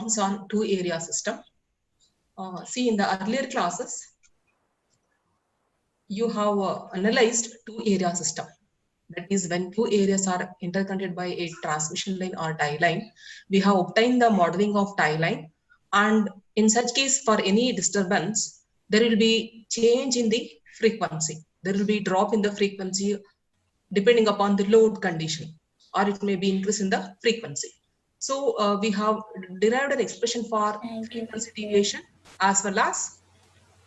problems on two area system. See, in the earlier classes, you have analyzed two area system. That is, when two areas are interconnected by a transmission line or tie line, we have obtained the modeling of tie line, and in such case, for any disturbance, there will be change in the frequency. There will be drop in the frequency depending upon the load condition, or it may be increase in the frequency. So we have derived an expression for frequency deviation as well as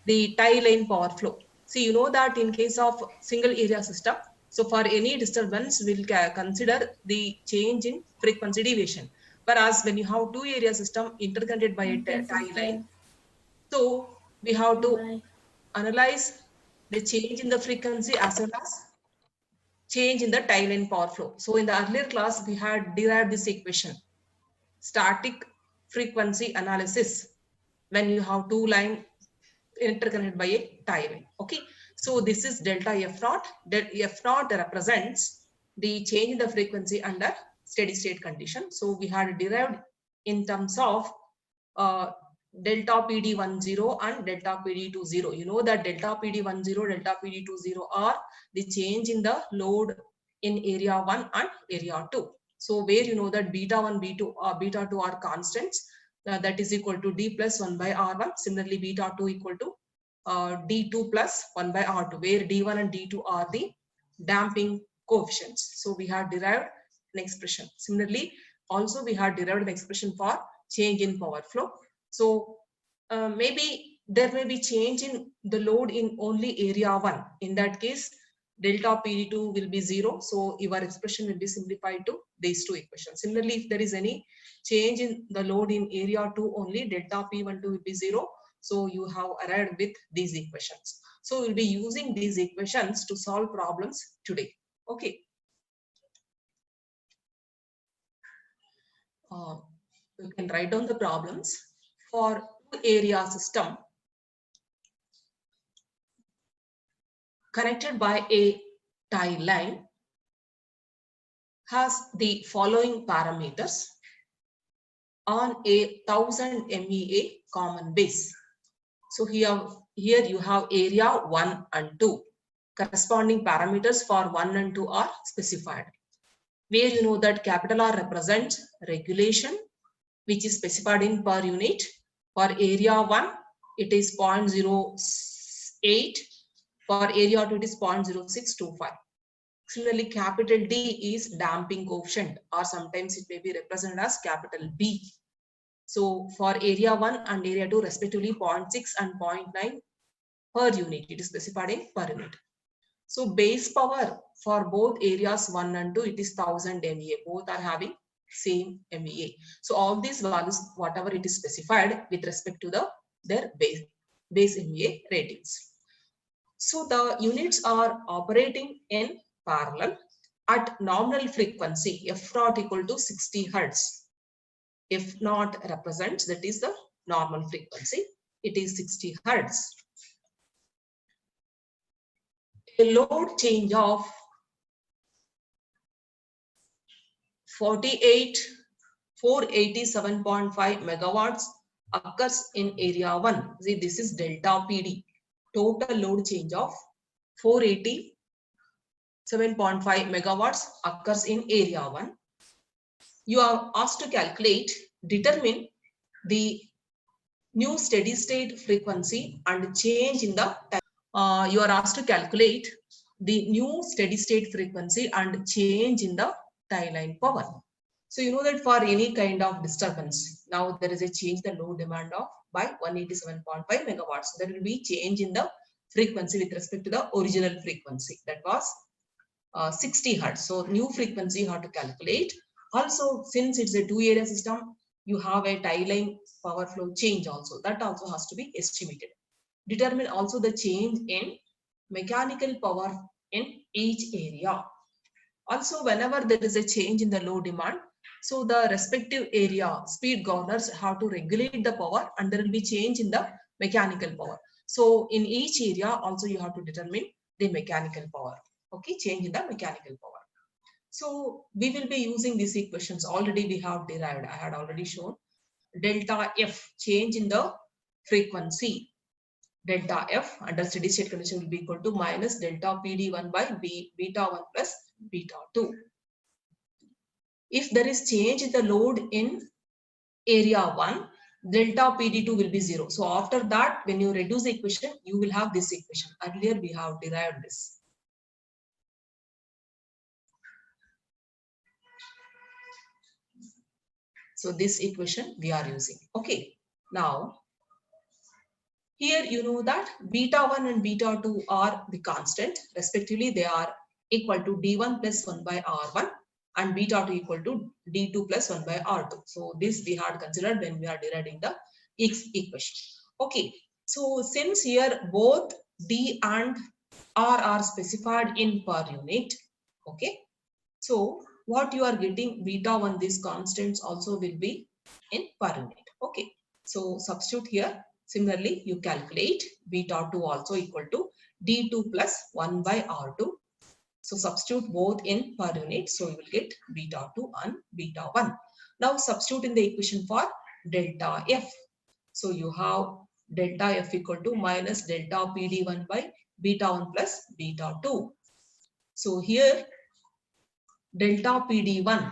the tie line power flow. See, you know that in case of single area system, so for any disturbance, we'll consider the change in frequency deviation. Whereas when you have two area system interconnected by a tie line, so we have to analyze the change in the frequency as well as change in the tie line power flow. So in the earlier class, we had derived this equation, static frequency analysis, when you have two line interconnected by a tie line. Okay, so this is delta F naught. Delta F naught represents the change in the frequency under steady state condition. So we had derived in terms of delta PD10 and delta PD20. You know that delta PD10, delta PD20 are the change in the load in area 1 and area 2. So where you know that beta 1, beta 2 are constants, that is equal to D plus 1 by R1. Similarly, beta 2 equal to D2 plus 1 by R2, where D1 and D2 are the damping coefficients. So we have derived an expression. Similarly, also we have derived an expression for change in power flow. So maybe there may be change in the load in only area 1. In that case, delta PD2 will be 0. So your expression will be simplified to these two equations. Similarly, if there is any change in the load in area 2 only, delta P12 will be 0. So you have arrived with these equations. So we'll be using these equations to solve problems today. Okay. You can write down the problems for two area system connected by a tie line has the following parameters on a 1000 MVA common base. So here you have area 1 and 2. Corresponding parameters for 1 and 2 are specified. Where you know that capital R represents regulation, which is specified in per unit. For area 1, it is 0.08. For area 2, it is 0.0625. Similarly, capital D is damping coefficient, or sometimes it may be represented as capital B. So for area 1 and area 2 respectively 0.6 and 0.9 per unit. It is specified in per unit. So base power for both areas 1 and 2, it is 1000 MVA. Both are having same MVA. So all these values, whatever it is specified with respect to their base MVA ratings. So the units are operating in parallel at nominal frequency F naught equal to 60 Hertz. F naught represents, that is the normal frequency. It is 60 Hertz. A load change of 487.5 megawatts occurs in area 1. See, this is delta PD. Total load change of 487.5 megawatts occurs in area 1. You are asked to determine the new steady state frequency and change in the time. You are asked to calculate the new steady state frequency and change in the tie line power. So you know that for any kind of disturbance, now there is a change in the load demand of by 187.5 megawatts. There will be change in the frequency with respect to the original frequency, that was 60 Hertz. So new frequency you have to calculate. Also, since it's a two area system, you have a tie line power flow change also. That also has to be estimated. Determine also the change in mechanical power in each area. Also, whenever there is a change in the load demand, so the respective area speed governors have to regulate the power, and there will be change in the mechanical power. So in each area also you have to determine the mechanical power. Okay, change in the mechanical power. So we will be using these equations. Already we have derived. I had already shown delta F, change in the frequency. Delta F under steady state condition will be equal to minus delta PD1 by beta 1 plus beta 2. If there is change in the load in area 1, delta PD2 will be 0. So after that, when you reduce the equation, you will have this equation. Earlier we have derived this. So this equation we are using. Okay. Now, here you know that beta 1 and beta 2 are the constant. Respectively, they are equal to D1 plus 1 by R1 and beta 2 equal to D2 plus 1 by R2. So this we had considered when we are deriving the X equation. Okay. So since here both D and R are specified in per unit. Okay. So what you are getting beta 1, these constants also will be in per unit. Okay. So substitute here. Similarly, you calculate beta 2 also equal to D2 plus 1 by R2. So substitute both in per unit. So you will get beta 2 and beta 1. Now substitute in the equation for delta F. So you have delta F equal to minus delta PD1 by beta 1 plus beta 2. So here delta PD1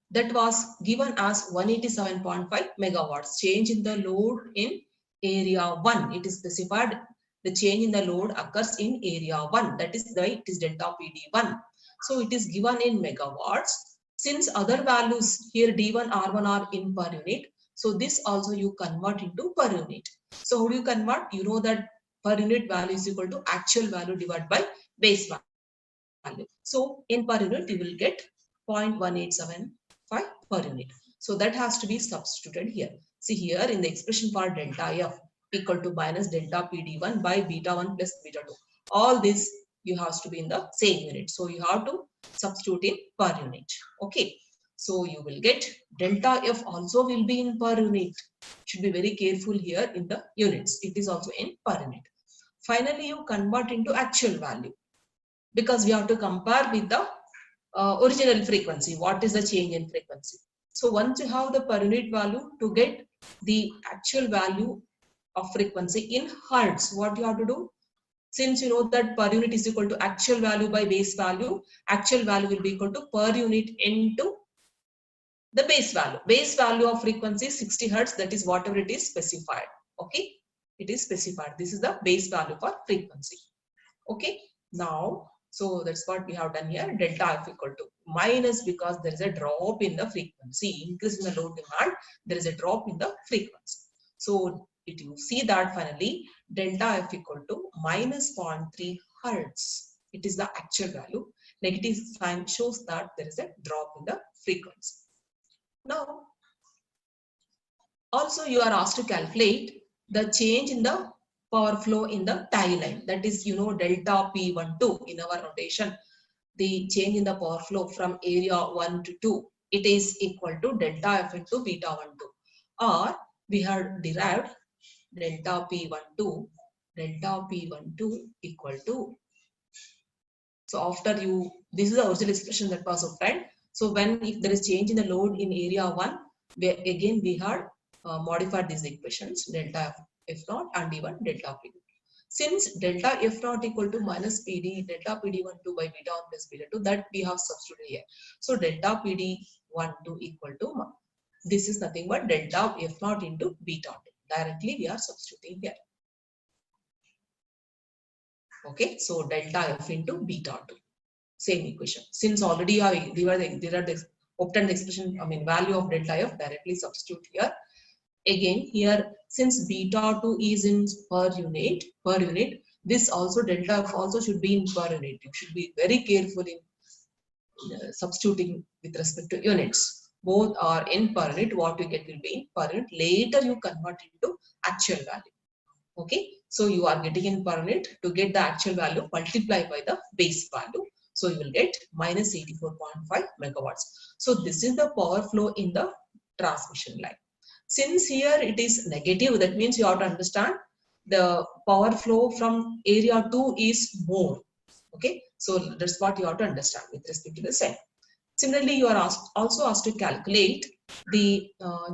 that was given as 187.5 megawatts. Change in the load in area 1. It is specified the change in the load occurs in area 1. That is why it is delta PD1. So it is given in megawatts. Since other values here D1, R1 are in per unit. So this also you convert into per unit. So how do you convert? You know that per unit value is equal to actual value divided by base value. So in per unit you will get 0.1875 per unit. So that has to be substituted here. See here in the expression for delta F equal to minus delta PD1 by beta 1 plus beta 2. All this you have to be in the same unit. So you have to substitute in per unit. Okay. So you will get delta F also will be in per unit. Should be very careful here in the units. It is also in per unit. Finally, you convert into actual value because we have to compare with the original frequency. What is the change in frequency? So once you have the per unit value, to get the actual value of frequency in hertz, what you have to do? Since you know that per unit is equal to actual value by base value, actual value will be equal to per unit into the base value. Base value of frequency is 60 hertz. That is whatever it is specified. Okay. It is specified. This is the base value for frequency. Okay. Now, so that's what we have done here. Delta F equal to minus because there is a drop in the frequency. Increase in the load demand, there is a drop in the frequency. So if you see that finally, delta F equal to minus 0.3 hertz. It is the actual value. Negative sign shows that there is a drop in the frequency. Now, also you are asked to calculate the change in the power flow in the tie line. That is, you know, delta P12 in our notation. The change in the power flow from area 1 to 2. It is equal to delta F into beta 12. Or we have derived delta P12 equal to. So after you, this is the original expression that was obtained. So when if there is change in the load in area 1, again we had modified these equations, delta F naught and even delta P2. Since delta F naught equal to minus PD, delta PD12 by beta 1 plus beta 2, that we have substituted here. So delta PD12 equal to, this is nothing but delta F naught into beta 2. Directly we are substituting here. Okay, so delta F into beta 2. Same equation. Since already I obtained the expression, value of delta F, directly substitute here. Again, here, since beta 2 is in per unit, this also delta F also should be in per unit. You should be very careful in substituting with respect to units. Both are in per unit. What you get will be in per unit. Later you convert into actual value. Okay, so you are getting in per unit. To get the actual value, multiply by the base value. So you will get minus 84.5 megawatts. So this is the power flow in the transmission line. Since here it is negative, that means you have to understand the power flow from area 2 is more. Okay, so that's what you have to understand with respect to the same. Similarly, you are also asked to calculate the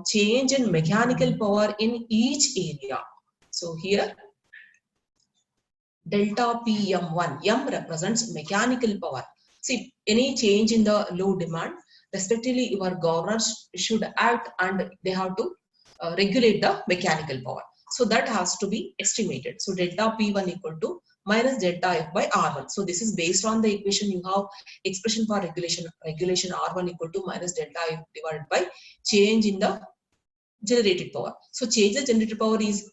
change in mechanical power in each area. So here, delta PM1, M represents mechanical power. See, any change in the load demand, respectively, your governors should act and they have to regulate the mechanical power. So that has to be estimated. So delta P1 equal to minus delta F by R1. So this is based on the equation you have expression for regulation R1 equal to minus delta F divided by change in the generated power. So change the generated power is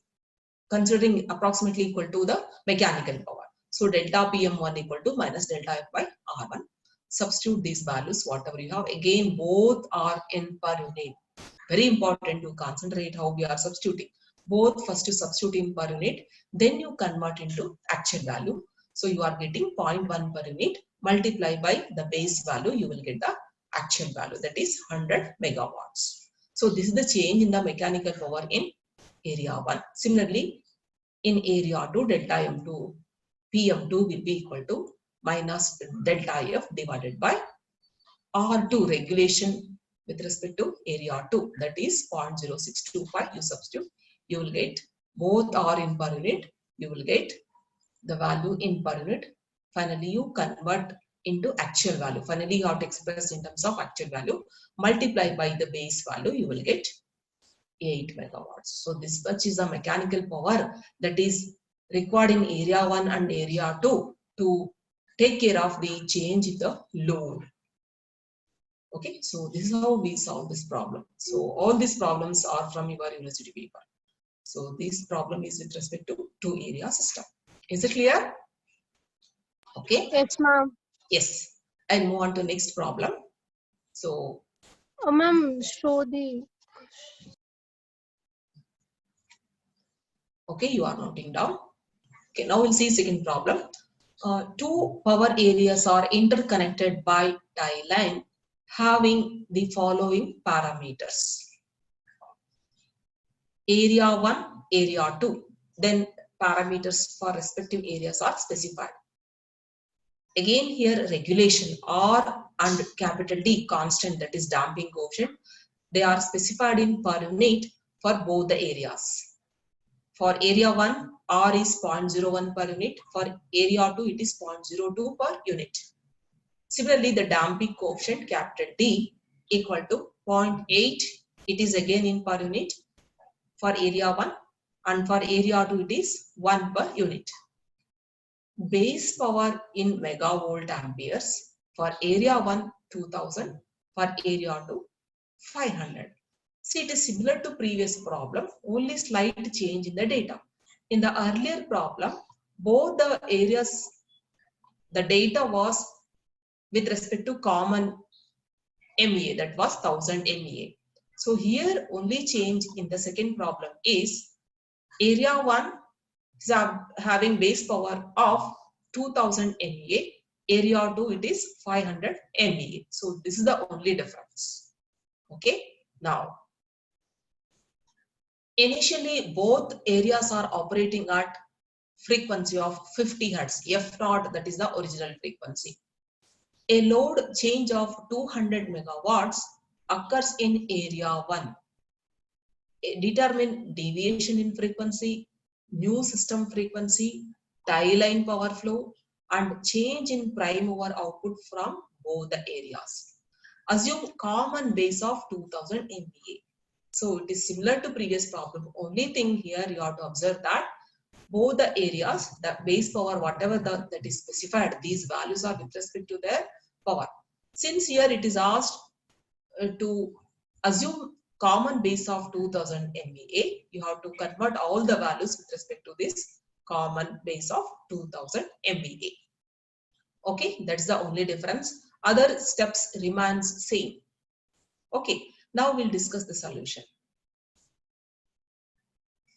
considering approximately equal to the mechanical power. So delta PM1 equal to minus delta F by R1. Substitute these values, whatever you have. Again, both are in per unit. Very important to concentrate how we are substituting. Both first you substitute in per unit, then you convert into actual value. So you are getting 0.1 per unit, multiply by the base value, you will get the actual value, that is 100 megawatts. So this is the change in the mechanical power in area 1. Similarly, in area 2, delta M2, PM2 will be equal to minus delta F divided by R2 regulation with respect to area 2, that is 0.0625. You substitute, you will get both are in per unit, you will get the value in per unit. Finally, you convert into actual value. Finally, you have to express in terms of actual value, multiply by the base value, you will get 8 megawatts. So this much is the mechanical power that is required in area 1 and area 2 to take care of the change in the load. Okay, so this is how we solve this problem. So all these problems are from your university paper. So this problem is with respect to two area system. Is it clear? Okay. Yes, ma'am. Yes. I'll move on to next problem. So, Ma'am, show the. okay, you are noting down. Okay, now we'll see second problem. Two power areas are interconnected by tie line having the following parameters. Area 1, area 2. Then parameters for respective areas are specified. Again here regulation R and capital D constant, that is damping coefficient, they are specified in per unit for both the areas. For area 1, R is 0.01 per unit. For area 2, it is 0.02 per unit. Similarly, the damping coefficient capital D equal to 0.8. It is again in per unit for area 1, and for area 2, it is 1 per unit. Base power in megavolt amperes. For area 1, 2000. For area 2, 500. See, it is similar to previous problem, only slight change in the data. In the earlier problem, both the areas, the data was with respect to common MVA, that was 1000 MVA. So here only change in the second problem is area 1 is having base power of 2000 MVA, area 2 it is 500 MVA. So this is the only difference. Okay, now initially both areas are operating at frequency of 50 Hertz, F0, that is the original frequency. A load change of 200 megawatts occurs in area 1. Determine deviation in frequency, new system frequency, tie line power flow, and change in prime mover output from both the areas. Assume common base of 2000 MVA. So it is similar to previous problem. Only thing here you have to observe that both the areas, the base power, whatever that is specified, these values are with respect to their power. Since here it is asked to assume common base of 2000 MVA, you have to convert all the values with respect to this common base of 2000 MVA. Okay, that's the only difference. Other steps remains same. Okay, now we'll discuss the solution.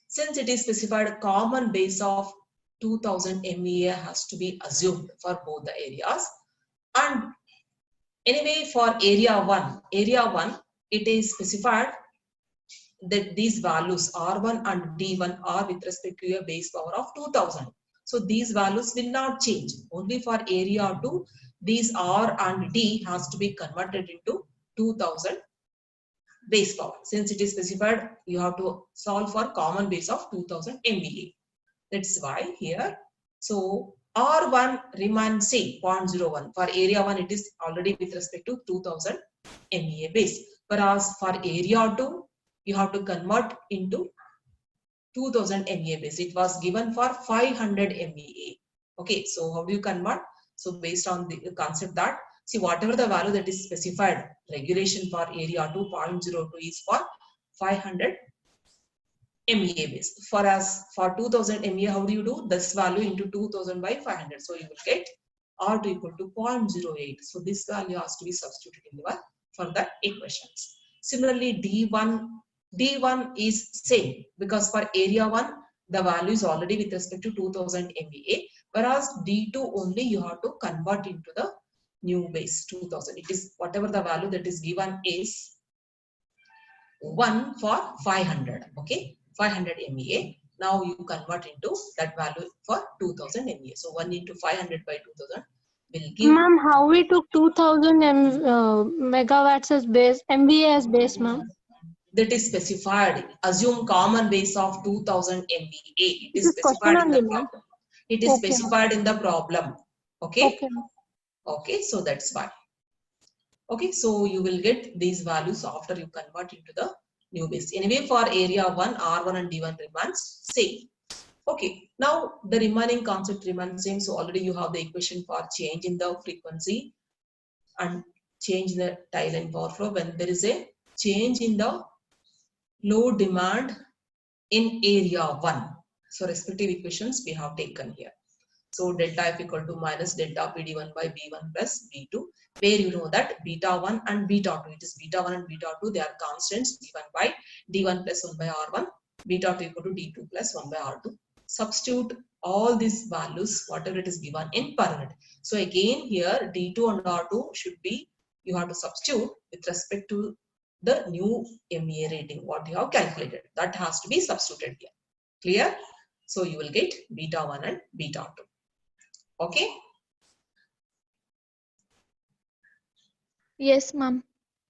Since it is specified common base of 2000 MVA has to be assumed for both the areas, and anyway for area 1, it is specified that these values R1 and D1 are with respect to a base power of 2000. So these values will not change. Only for area 2, these R and D has to be converted into 2000 base power. Since it is specified, you have to solve for common base of 2000 MVA. That's why here, so R1 remains same 0.01. For area 1, it is already with respect to 2000 MVA base. Whereas for area 2, you have to convert into 2000 MVA base. It was given for 500 MVA. Okay, so how do you convert? So based on the concept that, see, whatever the value that is specified, regulation for area 2.02 is for 500 MVA base. For us, for 2000 MVA, how do you do? This value into 2000 by 500. So you will get R2 equal to 0.08. So this value has to be substituted in the for the equations. Similarly, D1 is same because for area 1, the value is already with respect to 2000 MVA, whereas D2 only you have to convert into the new base 2000. It is whatever the value that is given is 1 for 500, okay, 500 MVA. Now you convert into that value for 2000 MVA. So 1 into 500 by 2000 will give. Ma'am, how we took 2000 megawatts as base, MVA as base, ma'am? That is specified. Assume common base of 2000 MVA. It is Question specified in only, the ma'am. problem. It is Okay, specified in the problem. Okay. Okay. Okay. So that's why. Okay. So you will get these values after you convert into the new base. Anyway, for area 1, R1 and D1 remains same. Okay. Now the remaining concept remains same. So already you have the equation for change in the frequency and change in the tie line power flow when there is a change in the load demand in area 1. So respective equations we have taken here. So delta F equal to minus delta PD1 by B1 plus B2, where you know that beta 1 and beta 2, it is beta 1 and beta 2, they are constants given by D1 plus 1 by R1, beta 2 equal to D2 plus 1 by R2. Substitute all these values, whatever it is given in per unit. So again here D2 and R2 should be, you have to substitute with respect to the new MVA rating, what you have calculated. That has to be substituted here. Clear? So you will get beta 1 and beta 2. Okay? Yes, ma'am.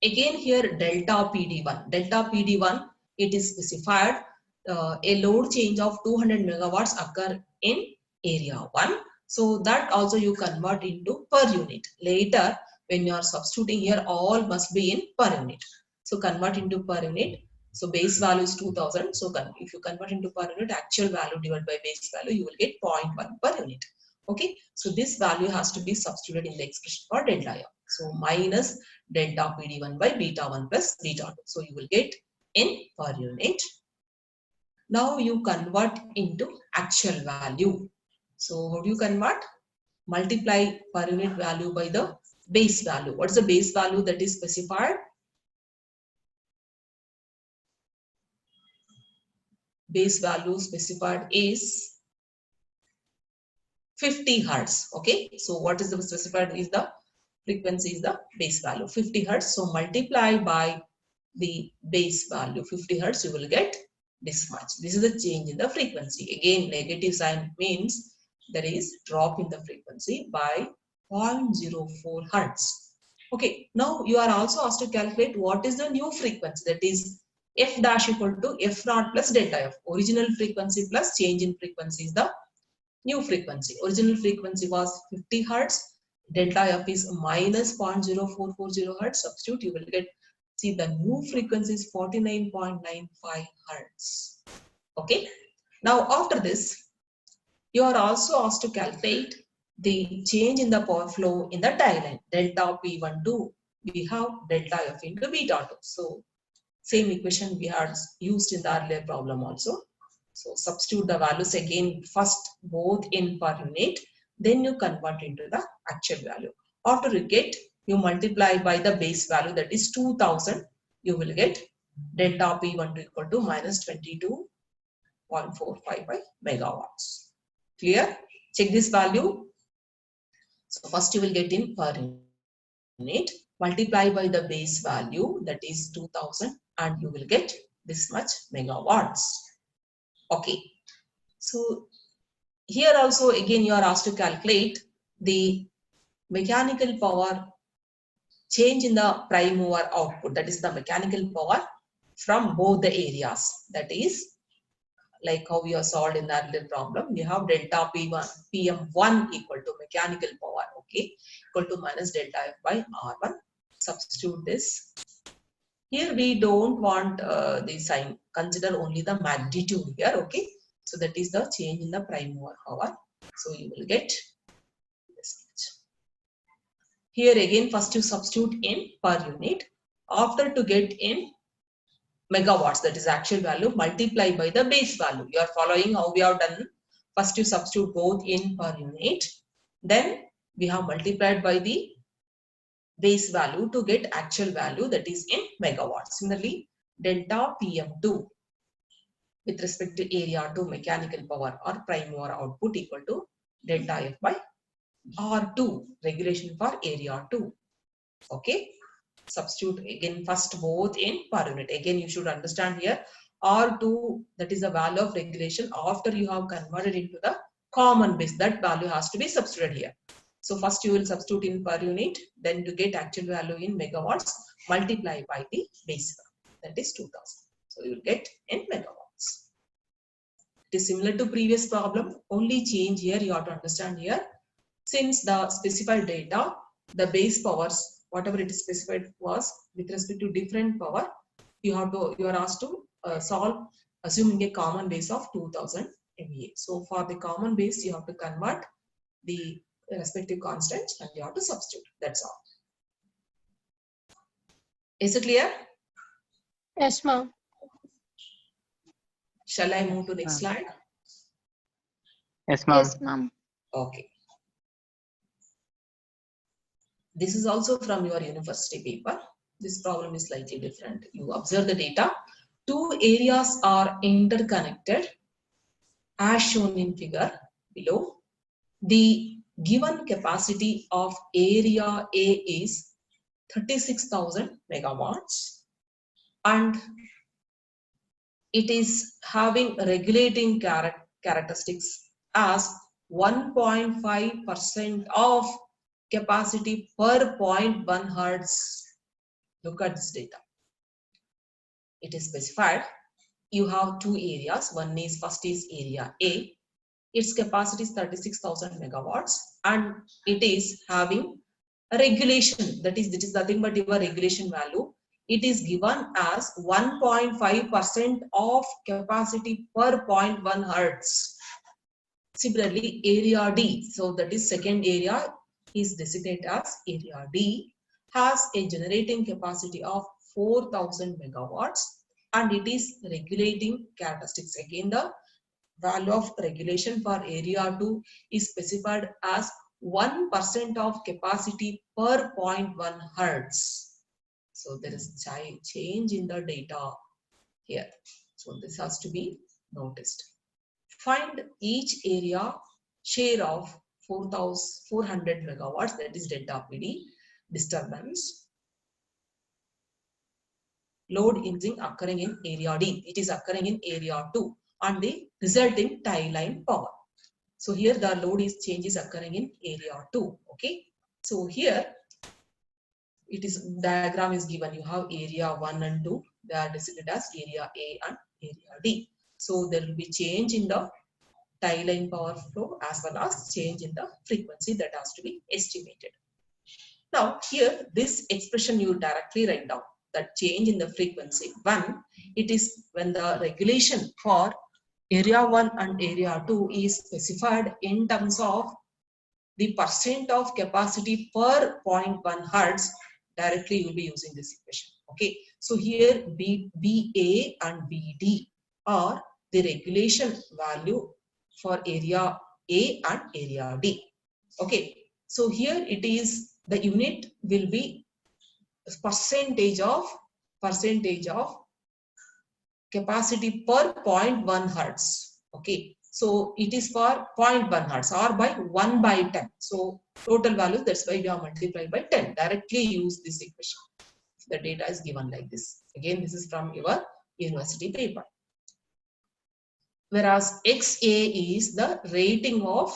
Again here delta PD1. Delta PD1, it is specified a load change of 200 megawatts occur in area 1. So that also you convert into per unit. Later when you are substituting here, all must be in per unit. So convert into per unit. So base value is 2000. So if you convert into per unit, actual value divided by base value, you will get 0.1 per unit. Okay. So this value has to be substituted in the expression for delta F. So minus delta PD1 by beta 1 plus beta 2. So you will get in per unit. Now you convert into actual value. So how do you convert? Multiply per unit value by the base value. What is the base value that is specified? Base value specified is 50 hertz. Okay. So what is the specified is the frequency is the base value 50 hertz. So multiply by the base value 50 hertz, you will get this much. This is the change in the frequency. Again, negative sign means there is drop in the frequency by 0.04 hertz. Okay, now you are also asked to calculate what is the new frequency, that is F dash equal to F naught plus delta F. Original frequency plus change in frequency is the new frequency. Original frequency was 50 hertz. Delta F is minus 0.0440 hertz. Substitute, you will get, see, the new frequency is 49.95 hertz. Okay. Now after this, you are also asked to calculate the change in the power flow in the tie line. Delta P12, we have delta F into beta 2. So same equation we had used in the earlier problem also. So substitute the values again, first both in per unit, then you convert into the actual value. After you get, you multiply by the base value, that is 2000, you will get delta P12 equal to minus 22.455 megawatts. Clear? Check this value. So first you will get in per unit, multiply by the base value, that is 2000, and you will get this much megawatts. Okay. So Here also again you are asked to calculate the mechanical power change in the prime mover output, that is the mechanical power from both the areas. That is like how we have solved in the earlier problem. We have delta P1, PM1 equal to mechanical power, okay, equal to minus delta F by R1. Substitute this. Here we don't want the sign, consider only the magnitude here, okay. So that is the change in the prime mover power. So you will get this much. Here again, first you substitute in per unit. After to get in megawatts, that is actual value, multiply by the base value. You are following how we have done. First you substitute both in per unit. Then we have multiplied by the base value to get actual value, that is in megawatts. Similarly, delta PM2 with respect to area to mechanical power or prime mover output equal to delta F by R2, regulation for area 2. Okay. Substitute again first both in per unit. Again you should understand here R2, that is the value of regulation after you have converted into the common base. That value has to be substituted here. So first you will substitute in per unit, then to get actual value in megawatts, multiply by the base value, that is 2000. So you will get in megawatts. It is similar to previous problem, only change here you have to understand here. Since the specified data, the base powers, whatever it is specified was with respect to different power, you are asked to solve assuming a common base of 2000 MVA. So for the common base, you have to convert the respective constants and you have to substitute. That's all. Is it clear? Yes, ma'am. Shall I move to next slide? Yes, ma'am. Yes, ma'am. Okay. This is also from your university paper. This problem is slightly different. You observe the data. Two areas are interconnected as shown in figure below. The given capacity of area A is 36,000 megawatts and it is having regulating characteristics as 1.5% of capacity per 0.1 hertz. Look at this data. It is specified. You have two areas. One is first is area A. Its capacity is 36,000 megawatts and it is having a regulation. That is nothing but your regulation value. It is given as 1.5% of capacity per 0.1 hertz. Similarly, area D, so that is second area, is designated as area D, has a generating capacity of 4,000 megawatts and it is regulating characteristics. Again, the value of regulation for area 2 is specified as 1% of capacity per 0.1 hertz. So there is change in the data here. So this has to be noticed. Find each area share of 400 megawatts, that is delta PD, disturbance, load increasing occurring in area D. It is occurring in area 2 and the resulting tie line power. So here the load change is occurring in area 2. Okay. So here it is diagram is given. You have area 1 and 2. They are designated as area A and area D. So there will be change in the tie line power flow as well as change in the frequency that has to be estimated. Now here this expression you directly write down, that change in the frequency. One, it is when the regulation for area 1 and area 2 is specified in terms of the percent of capacity per 0.1 hertz, directly you will be using this equation. Okay, so here BA and BD are the regulation value for area A and area D. Okay, so here it is the unit will be percentage of capacity per 0.1 hertz. Okay, so it is for 0.1 hertz or by 1 by 10. So total value, that's why we are multiplied by 10. Directly use this equation. The data is given like this. Again, this is from your university paper. whereas XA is the rating of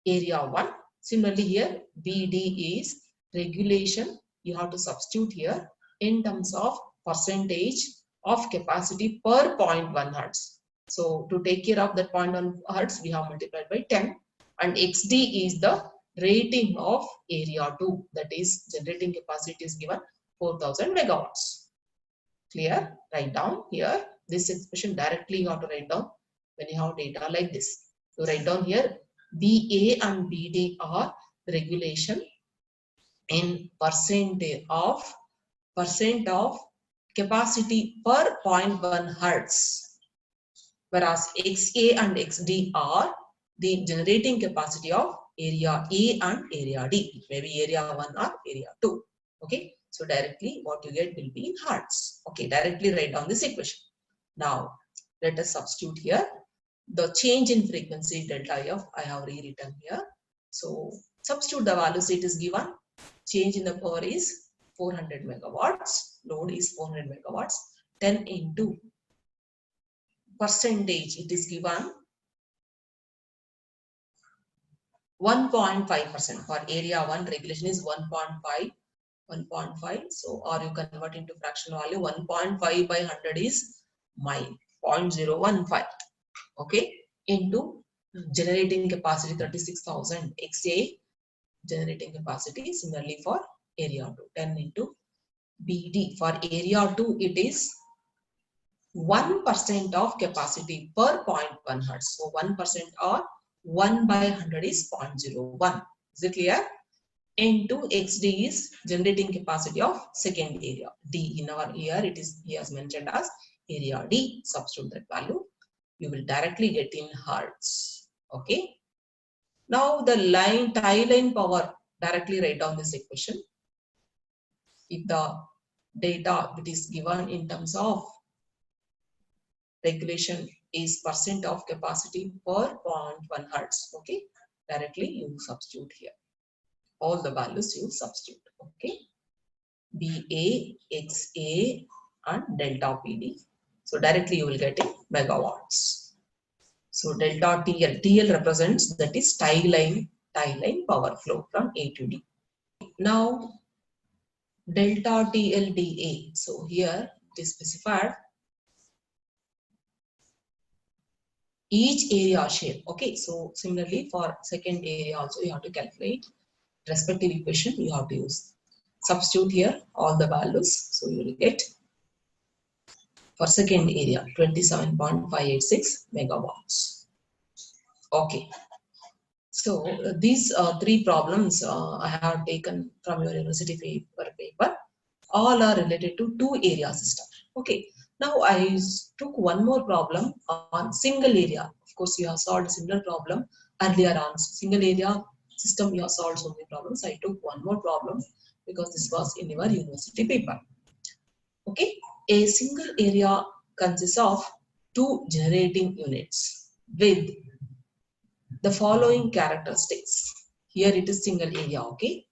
area 1. Similarly here BD is regulation. You have to substitute here in terms of percentage of capacity per 0.1 hertz. So to take care of that 0.1 hertz, we have multiplied by 10, and XD is the rating of area 2, that is generating capacity is given 4000 megawatts. Clear? Write down here this expression directly. You have to write down when you have data like this. So write down here BA and BD are regulation in percent of capacity per 0.1 hertz, whereas XA and XD are the generating capacity of area A and area D, maybe area 1 or area 2. Okay, so directly what you get will be in hertz. Okay, directly write down this equation. Now let us substitute here the change in frequency delta F. I have rewritten here. So substitute the values. It is given change in the power is 400 megawatts, load is 400 megawatts, 10 into percentage, it is given 1.5%. For area 1, regulation is 1.5. So, or you convert into fractional value, 1.5 by 100 is 0.015. Okay, into generating capacity 36,000 XA generating capacity. Similarly for area 2, 10 into BD. For area 2, it is 1% of capacity per 0.1 hertz. So 1% or 1 by 100 is 0.01. Is it clear? Into XD is generating capacity of second area. D in our here it is he has mentioned as area D. Substitute that value. You will directly get in hertz. Okay. Now the tie line power, directly write down this equation. If the data that is given in terms of regulation is percent of capacity per 0.1 hertz. Okay, directly you substitute here. All the values you substitute. Okay, BA, XA and delta PD. So directly you will get in megawatts. So delta TL, TL represents, that is tie line power flow from A to D. Now delta TLDA. So here it is specified each area share. Okay, so similarly for second area also you have to calculate respective equation. You have to use substitute here all the values. So you will get for second area 27.586 megawatts. Okay. So these three problems I have taken from your university paper. All are related to two area system. Okay. Now I took one more problem on single area. Of course, you have solved a similar problem earlier on single area system. You have solved so many problems. I took one more problem because this was in your university paper. Okay. A single area consists of two generating units with the following characteristics. Here it is single area, okay.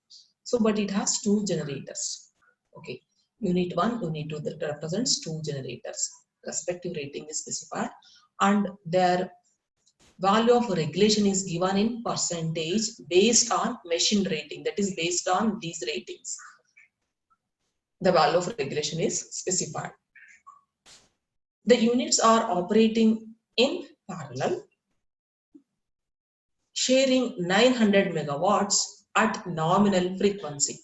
So, but it has two generators, okay. Unit 1, unit 2 that represents two generators. Respective rating is specified, and their value of regulation is given in percentage based on machine rating. That is based on these ratings. The value of regulation is specified. The units are operating in parallel, sharing 900 megawatts at nominal frequency.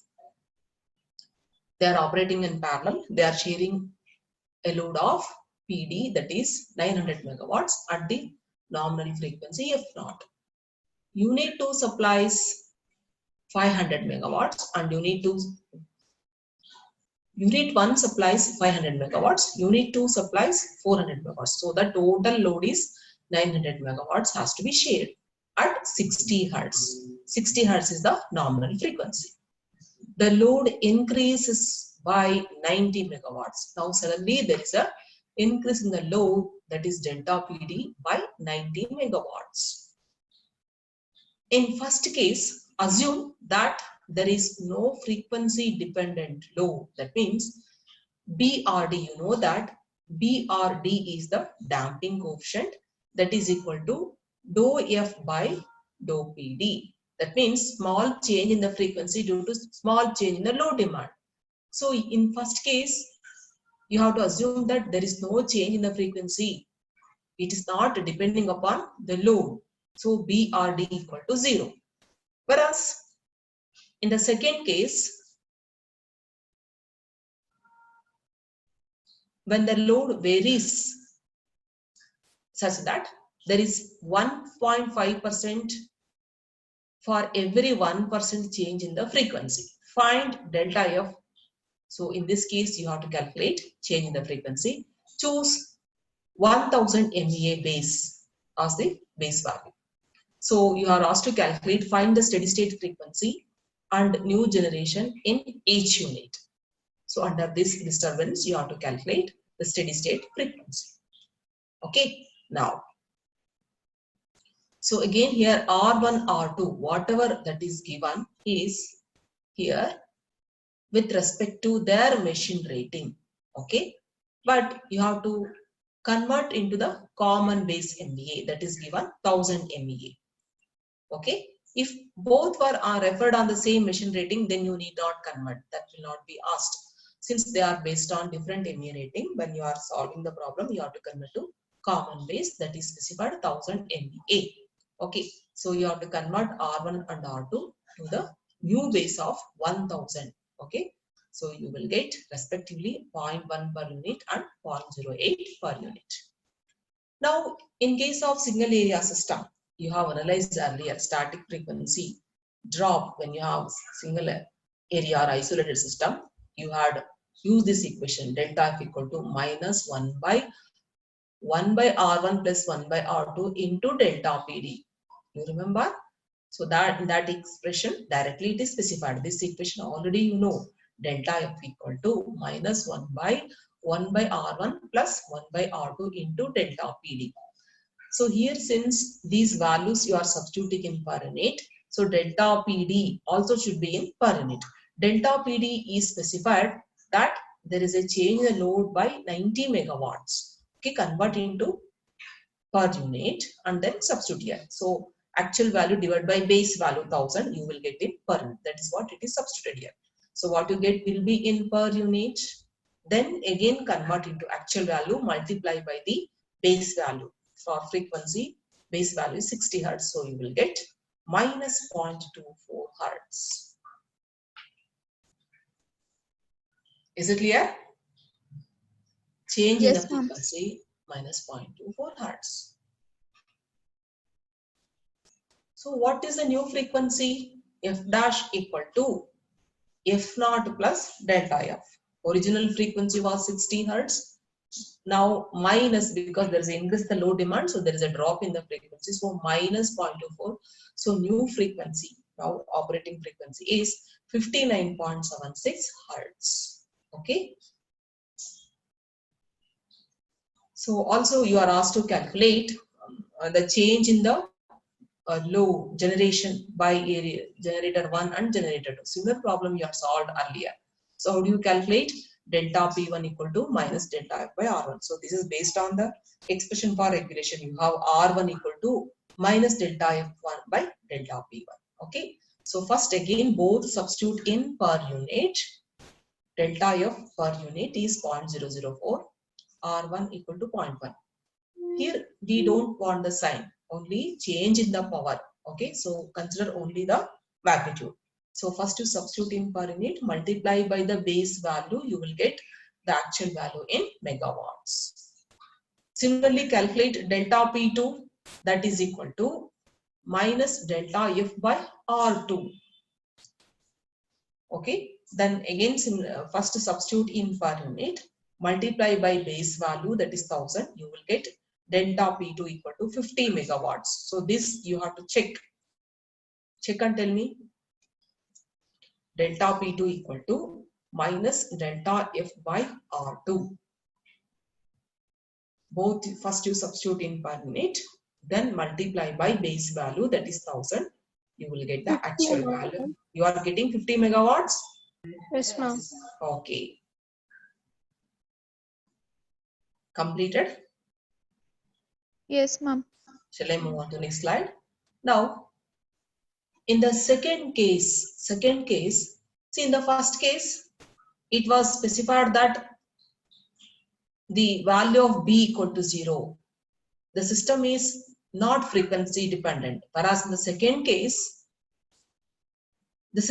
They are operating in parallel. They are sharing a load of PD, that is 900 megawatts at the nominal frequency F0. Unit 2 supplies 500 megawatts and Unit 1 supplies 500 megawatts. Unit 2 supplies 400 megawatts. So the total load is 900 megawatts has to be shared at 60 hertz. 60 hertz is the nominal frequency. The load increases by 90 megawatts. Now suddenly there is a increase in the load, that is delta PD, by 90 megawatts. In first case, assume that there is no frequency dependent load. That means BRD, you know that BRD is the damping coefficient. that is equal to dou F by dou PD. That means small change in the frequency due to small change in the load demand. So in first case, you have to assume that there is no change in the frequency. It is not depending upon the load. So BRD equal to 0. Whereas in the second case, when the load varies such that there is 1.5% for every 1% change in the frequency, find delta F. So in this case, you have to calculate change in the frequency. Choose 1000 MVA base as the base value. So you are asked to calculate, find the steady state frequency and new generation in each unit. So under this disturbance, you have to calculate the steady state frequency. Okay, now. So again here R1, R2, whatever that is given is here with respect to their machine rating. Okay, but you have to convert into the common base MVA, that is given 1000 MVA. Okay, if both are referred on the same machine rating, then you need not convert. That will not be asked. Since they are based on different MVA rating, when you are solving the problem, you have to convert to common base, that is specified 1000 MVA. Okay, so you have to convert R1 and R2 to the new base of 1000. Okay, so you will get respectively 0.1 per unit and 0.08 per unit. Now, in case of single area system, you have analyzed earlier static frequency drop when you have single area or isolated system. You had used this equation delta F equal to minus 1 by R1 plus 1 by R2 into delta PD. You remember? So that in that expression directly it is specified. This equation already you know, delta F equal to minus 1 by R1 plus 1 by R2 into delta PD. So here, since these values you are substituting in per unit, so delta PD also should be in per unit. Delta PD is specified that there is a change in the load by 90 megawatts. Okay, convert into per unit and then substitute here. So actual value divided by base value 1000, you will get in per unit. That is what it is substituted here. So what you get will be in per unit. Then again convert into actual value, multiply by the base value. For frequency, base value is 60 Hertz. So you will get minus 0.24 Hertz. Is it clear? Change in the frequency minus 0.24 Hertz. So what is the new frequency? F dash equal to F naught plus delta F. Original frequency was 60 Hertz. Now minus, because there is an increase in the load demand, so there is a drop in the frequency. So minus 0.24. So new frequency, now operating frequency is 59.76 Hertz. Okay. So also you are asked to calculate the change in the low generation by area, generator 1 and generator 2. Similar problem you have solved earlier. So how do you calculate? Delta P1 equal to minus delta F by R1. So this is based on the expression for regulation. You have R1 equal to minus delta F1 by delta P1. Okay. So first again both substitute in per unit. Delta F per unit is 0.004. R1 equal to 0.1. Here we don't want the sign, only change in the power. Okay. So consider only the magnitude. So first you substitute in per unit, multiply by the base value, you will get the actual value in megawatts. Similarly, calculate delta P2, that is equal to minus delta F by R2. Okay, then again first substitute in per unit, multiply by base value, that is 1000, you will get delta P2 equal to 50 megawatts. So this you have to check. Check and tell me. Delta P2 equal to minus delta F by R2. Both first you substitute in per unit, then multiply by base value, that is 1000. You will get the actual value. You are getting 50 megawatts? Yes, ma'am. Okay. Completed? Yes, ma'am. Shall I move on to the next slide? Now, in the second case, see in the first case, it was specified that the value of B equal to 0. The system is not frequency dependent. Whereas in the second case, if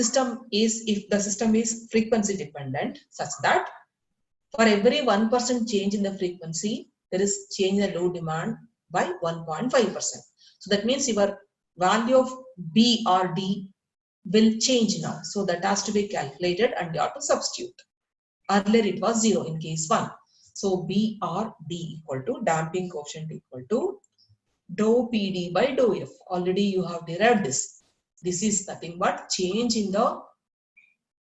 the system is frequency dependent, such that for every 1% change in the frequency, there is change in the load demand by 1.5%. So that means your value of B or D will change now. So that has to be calculated and you have to substitute. Earlier it was 0 in case 1. So B or D equal to damping coefficient equal to dou PD by dou F. Already you have derived this. This is nothing but change in the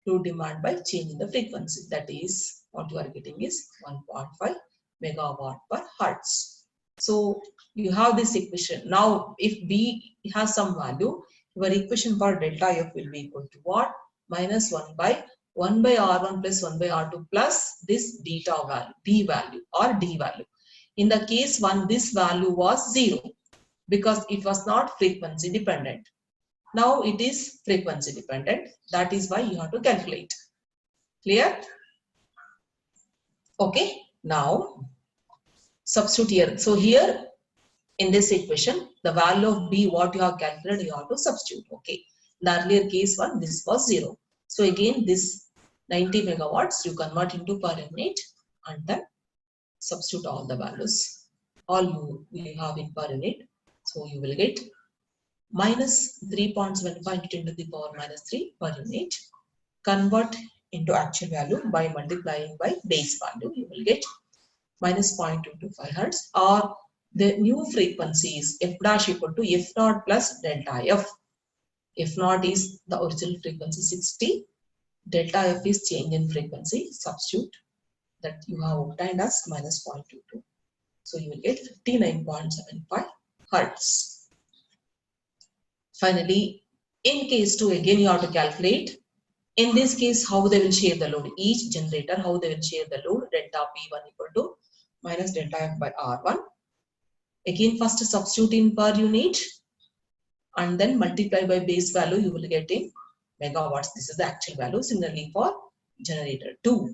load demand by change in the frequency. That is what you are getting is 1.5 megawatt per hertz. So you have this equation. Now if B has some value, your equation for delta F will be equal to what? Minus 1 by R1 plus 1 by R2 plus this beta value, B value or D value. In the case 1, this value was 0 because it was not frequency dependent. Now it is frequency dependent. That is why you have to calculate. Clear? Okay. Now substitute here. So here in this equation, the value of B, what you have calculated, you have to substitute. Okay. In the earlier case 1, this was 0. So again, this 90 megawatts you convert into per unit and then substitute all the values. All you have in per unit. So you will get minus 3.75 into the power minus 3 per unit. Convert into actual value by multiplying by base value. You will get minus 0.225 hertz, or the new frequency is f dash equal to f naught plus delta f. F naught is the original frequency 60. Delta f is change in frequency. Substitute that you have obtained as minus 0.22. So you will get 59.75 hertz. Finally, in case 2, again you have to calculate. In this case, how they will share the load. Each generator, how they will share the load. Delta P1 equal to minus delta F by R1. Again, first substitute in per unit and then multiply by base value. You will get in megawatts. This is the actual value. Similarly for generator 2.